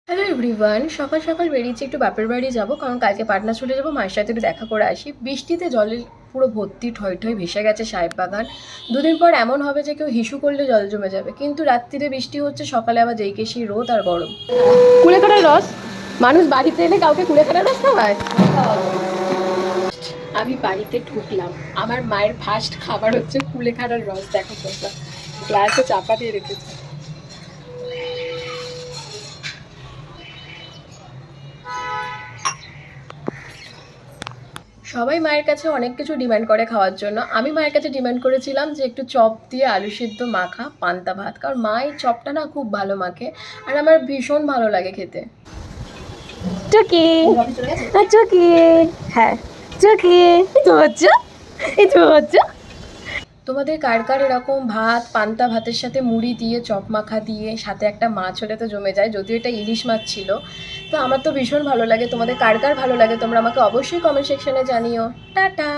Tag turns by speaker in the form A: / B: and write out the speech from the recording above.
A: Hello everyone, সকাল সকাল বেরিয়েছি একটু বাপের বাড়ি যাব, কারণ কালকে পাটনা চলে যাব, মায়ের সাথে একটু দেখা করে আসি। বৃষ্টিতে জলে পুরো ভর্তি, ঠই ঠই ভেসে গেছে সাহেব বাগান। দুদিন পর এমন হবে যে কেউ হিসু করলে জল জমে যাবে, কিন্তু রাত্রিরে বৃষ্টি হচ্ছে, সকালে আবার যেই কে সেই রোদ আর গরম। কুলেখাড়ার রস, মানুষ বাড়িতে এলে কাউকে কুলেখাড়ার রস খাওয়ায়। আমি বাড়িতে ঢুকলাম, আমার মায়ের ফার্স্ট খাবার হচ্ছে কুলেখাড়ার রস। দেখো তোমরা, গ্লাসে চাপা দিয়ে রেখেছে। সবাই মায়ের কাছে অনেক কিছু ডিমান্ড করে খাওয়ার জন্য। আমি মায়ের কাছে ডিমান্ড করেছিলাম যে একটু চপ দিয়ে আলু সিদ্ধ মাখা পান্তা ভাত, কারণ মা এই চপটা না খুব ভালো মাখে, আর আমার ভীষণ ভালো লাগে খেতে। চকি, চকি, হ্যাঁ চকি, তো হচ্ছে, এই তো হচ্ছে। তোমাদের কার কার এরকম ভাত, পান্তা ভাতের সাথে মুড়ি দিয়ে, চপ মাখা দিয়ে, সাথে একটা মাছ হলে তো জমে যায়, যদিও এটা ইলিশ মাছ ছিল। তো আমার তো ভীষণ ভালো লাগে। তোমাদের কার কার ভালো লাগে তোমরা আমাকে অবশ্যই কমেন্ট সেকশনে জানিও। টাটা।